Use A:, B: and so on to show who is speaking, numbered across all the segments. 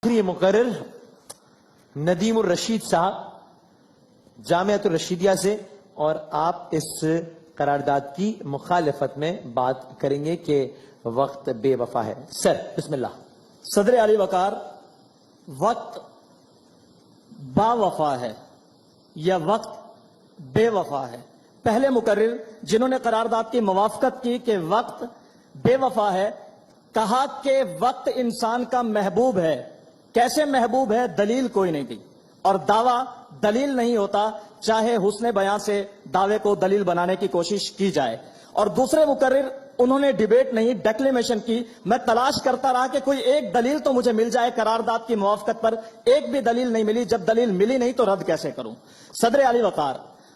A: آخری مقرر ندیم الرشید صاحب جامعۃ الرشیدیہ سے، اور آپ اس قرارداد کی مخالفت میں بات کریں گے کہ وقت بے وفا ہے۔ سر بسم اللہ۔
B: صدر علی وقار، وقت با وفا ہے یا وقت بے وفا ہے؟ پہلے مقرر جنہوں نے قرارداد کی موافقت کی کہ وقت بے وفا ہے، کہا کہ وقت انسان کا محبوب ہے۔ کیسے محبوب ہے؟ دلیل کوئی نہیں دی، اور دعویٰ دلیل نہیں ہوتا، چاہے حسن بیان سے دعوے کو دلیل بنانے کی کوشش کی جائے۔ اور دوسرے مقرر انہوں نے ڈیبیٹ نہیں، ڈیکلیمیشن کی۔ میں تلاش کرتا رہا کہ کوئی ایک دلیل تو مجھے مل جائے قرارداد کی موافقت پر، ایک بھی دلیل نہیں ملی۔ جب دلیل ملی نہیں تو رد کیسے کروں؟ صدر علی وقار،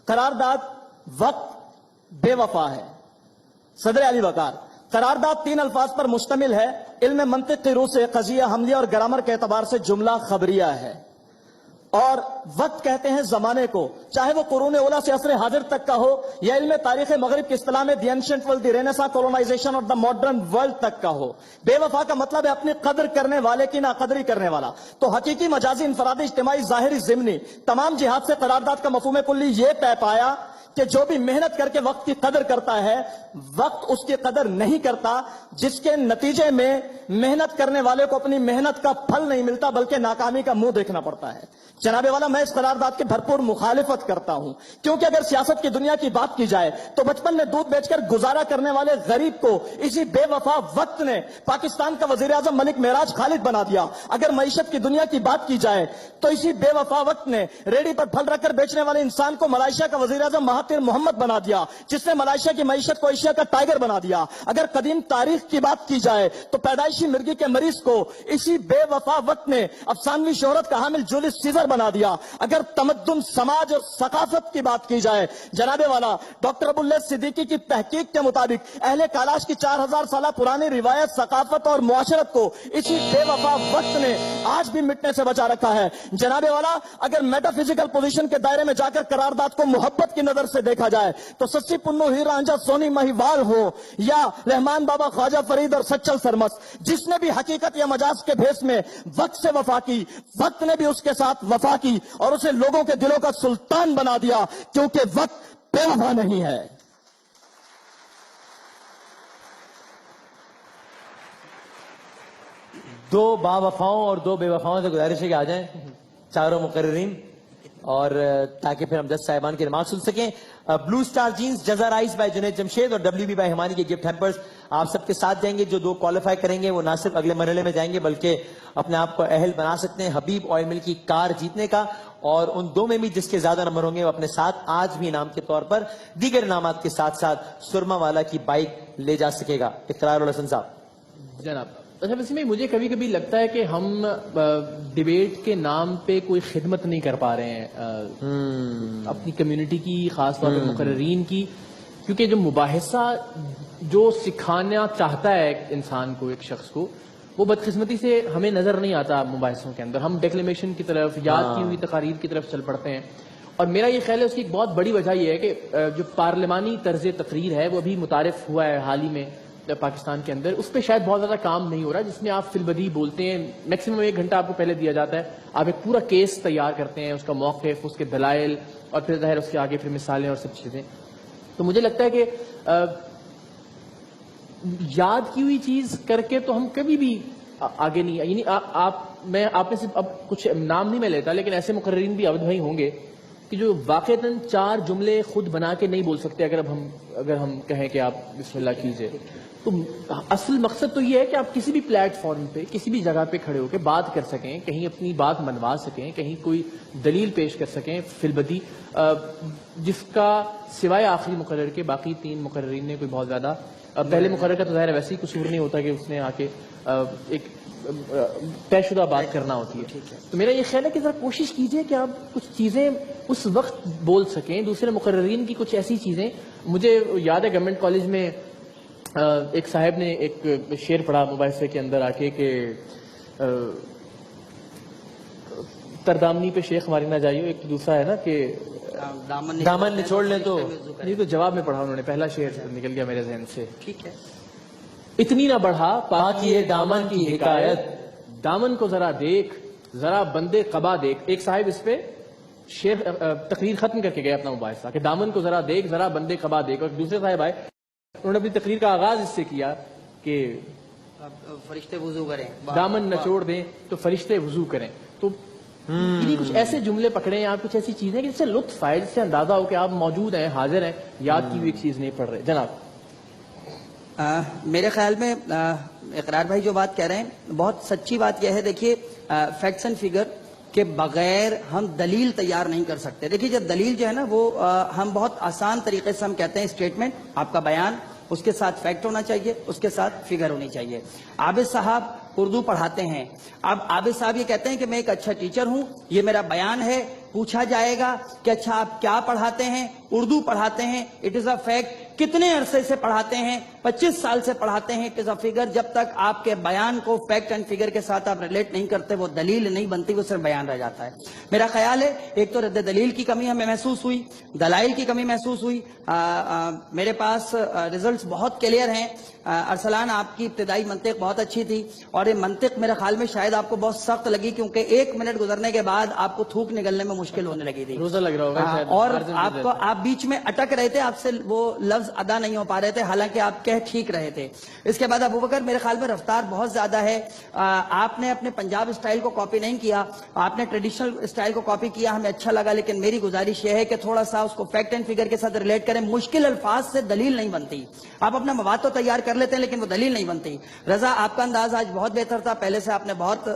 B: قرارداد وقت بے وفا ہے۔ صدر علی وقار، قرارداد 3 الفاظ پر مشتمل ہے۔ علم منطق کی روح سے قضیہ حملیہ اور گرامر کے اعتبار سے جملہ خبریہ ہے، اور وقت کہتے ہیں زمانے کو، چاہے وہ قرون اولیٰ سے عصر حاضر تک کا ہو یا علم تاریخ مغرب کی اصطلاح میں دی اینشنٹ ورلڈ، دی رینیساں کولونائزیشن اور دا ماڈرن ورلڈ تک کا ہو۔ بے وفا کا مطلب ہے اپنی قدر کرنے والے کی ناقدری کرنے والا۔ تو حقیقی، مجازی، انفرادی، اجتماعی، ظاہری، ضمنی، تمام جہات سے قرارداد کا مفہوم کلی یہ طے پایا کہ جو بھی محنت کر کے وقت کی قدر کرتا ہے، وقت اس کی قدر نہیں کرتا، جس کے نتیجے میں محنت کرنے والے کو اپنی محنت کا پھل نہیں ملتا بلکہ ناکامی کا منہ دیکھنا پڑتا ہے۔ جناب والا، میں اس قرارداد کی بھرپور مخالفت کرتا ہوں، کیونکہ اگر سیاست کی دنیا کی بات کی جائے تو بچپن میں دودھ بیچ کر گزارا کرنے والے غریب کو اسی بے وفا وقت نے پاکستان کا وزیر اعظم ملک معراج خالد بنا دیا۔ اگر معیشت کی دنیا کی بات کی جائے تو اسی بے وفا وقت نے ریڈی پر پھل رکھ کر بیچنے والے انسان کو ملائیشیا کا وزیر اعظم مہاتیر محمد بنا دیا، جس نے ملائیشیا کی معیشت کو ایشیا کا ٹائیگر بنا دیا۔ اگر قدیم تاریخ کی بات کی جائے تو پیدائشی مرغی کے مریض کو اسی بے وفا وقت نے افسانوی شہرت کا حامل جولیس سیزر بنا دیا۔ اگر تمدن، سماج اور ثقافت کی بات کی جائے، جناب والا، ڈاکٹر ابواللیث صدیقی کی تحقیق کے مطابق اہل کالاش کی 4000 سالہ پرانی روایت، ثقافت اور معاشرت کو اسی بے وفا وقت نے آج بھی مٹنے سے بچا رکھا ہے۔ جناب والا، اگر میٹا فزیکل پوزیشن کے دائرے میں جا کر قرارداد کو محبت کی نظر سے دیکھا جائے تو سسی پنو، ہیر رانجھا، سونی مہیوال ہو یا رحمان بابا، خواجہ فرید اور سچل سرمس، جس نے بھی حقیقت یا مجاز کے بھیس میں وقت سے وفا کی، وقت نے بھی اس کے ساتھ وفا کی اور اسے لوگوں کے دلوں کا سلطان بنا دیا، کیونکہ وقت بے وفا نہیں ہے۔
A: دو با وفاؤں اور دو بے وفاؤں سے گزارش ہے کہ آ جائیں چاروں مقررین، اور تاکہ پھر ہم جج صاحبان کی ریمارک سن سکیں۔ بلو سٹار جینز، جزا رائس بائی جنید جمشید اور ڈبلیو بی بائی ہمانی کے گفٹ ہیمپرز آپ سب کے ساتھ جائیں گے۔ جو 2 کوالیفائی کریں گے وہ نہ صرف اگلے مرحلے میں جائیں گے بلکہ اپنے آپ کو اہل بنا سکتے ہیں حبیب آئل مل کی کار جیتنے کا، اور ان 2 میں بھی جس کے زیادہ نمبر ہوں گے وہ اپنے ساتھ آج بھی انعام کے طور پر دیگر انعامات کے ساتھ ساتھ سرما والا کی بائک لے جا سکے گا۔ اقرار الحسن صاحب۔
C: جناب، اچھا، اس میں مجھے کبھی کبھی لگتا ہے کہ ہم ڈیبیٹ کے نام پہ کوئی خدمت نہیں کر پا رہے ہیں اپنی کمیونٹی کی، خاص طور پہ مقررین کی، کیونکہ جو مباحثہ جو سکھانا چاہتا ہے ایک انسان کو، ایک شخص کو، وہ بدقسمتی سے ہمیں نظر نہیں آتا مباحثوں کے اندر۔ ہم ڈیکلیمیشن کی طرف، یاد کی ہوئی تقاریر کی طرف چل پڑتے ہیں، اور میرا یہ خیال ہے اس کی ایک بہت بڑی وجہ یہ ہے کہ جو پارلیمانی طرز تقریر ہے وہ ابھی متعارف ہوا ہے حال ہی میں پاکستان کے اندر، اس پہ شاید بہت زیادہ کام نہیں ہو رہا، جس میں آپ فی البدیہہ بولتے ہیں، میکسیمم 1 گھنٹہ آپ کو پہلے دیا جاتا ہے، آپ ایک پورا کیس تیار کرتے ہیں، اس کا موقف، اس کے دلائل، اور پھر ظاہر اس کے آگے پھر مثالیں اور سب چیزیں۔ تو مجھے لگتا ہے کہ یاد کی ہوئی چیز کر کے تو ہم کبھی بھی آگے نہیں، یعنی آپ میں صرف اب کچھ نام نہیں میں لیتا، لیکن ایسے مقررین بھی عبد بھائی ہوں گے کہ جو واقعتاً 4 جملے خود بنا کے نہیں بول سکتے اگر ہم کہیں کہ آپ بسم اللہ کیجئے۔ تو اصل مقصد تو یہ ہے کہ آپ کسی بھی پلیٹ فارم پہ، کسی بھی جگہ پہ کھڑے ہو کے بات کر سکیں، کہیں اپنی بات منوا سکیں، کہیں کوئی دلیل پیش کر سکیں فی البدیہہ، جس کا سوائے آخری مقرر کے باقی 3 مقررین نے کوئی بہت زیادہ، پہلے مقرر کا تو ظاہر ویسے ہی قصور نہیں ہوتا کہ اس نے آ کے ایک طے شدہ بات کرنا ہوتی ہے۔ تو میرا یہ خیال ہے کہ ذرا کوشش کیجئے کہ آپ کچھ چیزیں اس وقت بول سکیں، دوسرے مقررین کی کچھ ایسی چیزیں۔ مجھے یاد ہے گورنمنٹ کالج میں ایک صاحب نے ایک شعر پڑھا مباحثے کے اندر آ کے کہ تردامنی پہ شیخ ماری نہ جائیو، ایک دوسرا ہے نا کہ
A: دامن نچوڑ لیں تو
C: نہیں، تو جواب میں پڑھا انہوں نے، پہلا شعر نکل گیا میرے ذہن سے۔ ٹھیک ہے، اتنی نہ بڑھا پاکی دامن کی حکایت، دامن کو ذرا دیکھ ذرا بندے قبا دیکھ. ایک صاحب اس پہ شیخ تقریر ختم کر کے گئے اپنا مباحثہ کہ دامن کو ذرا دیکھ ذرا بندے قبا دیکھ. اور دوسرے صاحب آئے, انہوں نے اپنی تقریر کا آغاز اس سے کیا کہ
D: فرشتے وضو کریں,
C: دامن نچوڑ دیں تو فرشتے وضو کریں. تو یہ کچھ ایسے جملے پکڑے ہیں آپ, کچھ ایسی چیزیں کہ جس سے لطف آئے, جس سے اندازہ ہو کہ آپ موجود ہیں, حاضر ہیں, یاد کی ہوئی ایک چیز نہیں پڑھ رہے. جناب
D: میرے خیال میں اقرار بھائی جو بات کہہ رہے ہیں بہت سچی بات یہ ہے. دیکھیے فیکٹس اینڈ فگر کے بغیر ہم دلیل تیار نہیں کر سکتے. دیکھیے جب دلیل جو ہے نا وہ ہم بہت آسان طریقے سے ہم کہتے ہیں اسٹیٹمنٹ, آپ کا بیان, اس کے ساتھ فیکٹ ہونا چاہیے, اس کے ساتھ فگر ہونی چاہیے. عابد صاحب اردو پڑھاتے ہیں, اب عابد صاحب یہ کہتے ہیں کہ میں ایک اچھا ٹیچر ہوں, یہ میرا بیان ہے. پوچھا جائے گا کہ اچھا آپ کیا پڑھاتے ہیں, اردو پڑھاتے ہیں, اٹ از اے فیکٹ. کتنے عرصے سے پڑھاتے ہیں, 25 سال سے پڑھاتے ہیں, اٹ از اے فگر. جب تک آپ کے بیان کو فیکٹ اینڈ فگر کے ساتھ آپ ریلیٹ نہیں کرتے وہ دلیل نہیں بنتی, وہ صرف بیان رہ جاتا ہے. میرا خیال ہے ایک تو رد دلیل کی کمی ہمیں محسوس ہوئی, دلائل کی کمی محسوس ہوئی. میرے پاس ریزلٹس بہت کلیئر ہیں. ارسلان آپ کی ابتدائی منطق بہت اچھی تھی, اور یہ منطق میرے خیال میں شاید آپ کو بہت سخت لگی کیونکہ 1 منٹ گزرنے کے بعد آپ کو تھوک نکلنے میں مشکل ہونے لگی تھی,
C: روزہ لگ رہا ہوگا شاید,
D: اور آپ بیچ میں اٹک رہے تھے, آپ سے وہ لفظ ادا نہیں ہو پا رہے تھے, حالانکہ آپ کہہ ٹھیک رہے تھے. اس کے بعد ابوبکر میرے خیال میں رفتار بہت زیادہ ہے. آپ نے اپنے پنجاب اسٹائل کو کاپی نہیں کیا, آپ نے ٹریڈیشنل اسٹائل کو کاپی کیا, ہمیں اچھا لگا, لیکن میری گزارش یہ ہے کہ تھوڑا سا اس کو فیکٹ اینڈ فگر کے ساتھ ریلیٹ کریں. مشکل الفاظ سے دلیل نہیں بنتی. آپ اپنا مواد تو تیار کر لیتے ہیں لیکن وہ دلیل نہیں بنتی. رضا آپ کا انداز آج بہت بہتر تھا, پہلے سے آپ نے بہت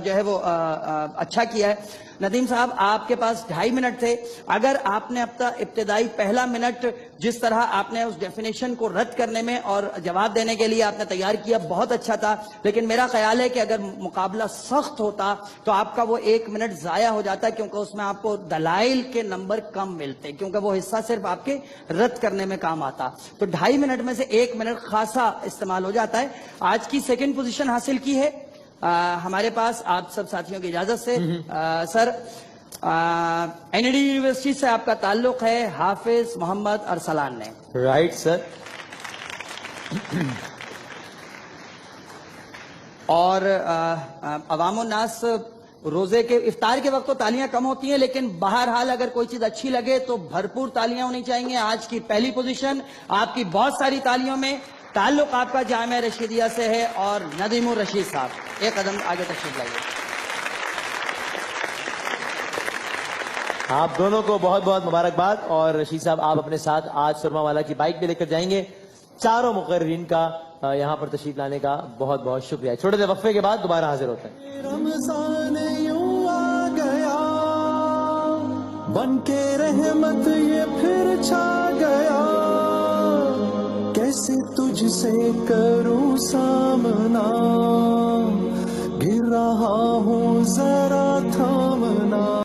D: جو ہے وہ اچھا کیا ہے. ندیم صاحب آپ کے پاس 2.5 منٹ تھے, اگر آپ نے اپنا ابتدائی پہلا منٹ جس طرح آپ نے اس ڈیفینیشن کو رد کرنے میں اور جواب دینے کے لیے آپ نے تیار کیا بہت اچھا تھا, لیکن میرا خیال ہے کہ اگر مقابلہ سخت ہوتا تو آپ کا وہ 1 منٹ ضائع ہو جاتا, کیونکہ اس میں آپ کو دلائل کے نمبر کم ملتے, کیونکہ وہ حصہ صرف آپ کے رد کرنے میں کام آتا. تو 2.5 منٹ میں سے 1 منٹ خاصا استعمال ہو جاتا ہے. آج کی سیکنڈ پوزیشن حاصل کی ہے ہمارے پاس آپ سب ساتھیوں کی اجازت سے. سر این ڈی یونیورسٹی سے آپ کا تعلق ہے حافظ محمد ارسلان نے.
A: Right sir.
D: اور عوام الناس روزے کے افطار کے وقت تو تالیاں کم ہوتی ہیں, لیکن بہرحال اگر کوئی چیز اچھی لگے تو بھرپور تالیاں ہونی چاہیے. آج کی پہلی پوزیشن آپ کی بہت ساری تالیوں میں. تعلق آپ کا جامعہ رشیدیہ سے ہے, اور ندیم الرشید صاحب ایک قدم آگے تشریف لائیے.
A: آپ دونوں کو بہت بہت مبارکباد. اور رشید صاحب آپ اپنے ساتھ آج سرما والا کی بائک بھی لے کر جائیں گے. چاروں مقررین کا یہاں پر تشریف لانے کا بہت بہت شکریہ. چھوٹے سے وقفے کے بعد دوبارہ حاضر ہوتے ہیں.
E: رمضان یوں آ گیا بن کے رحمت یہ پھر چھا گیا, کیسے تجھ سے کروں سامنا.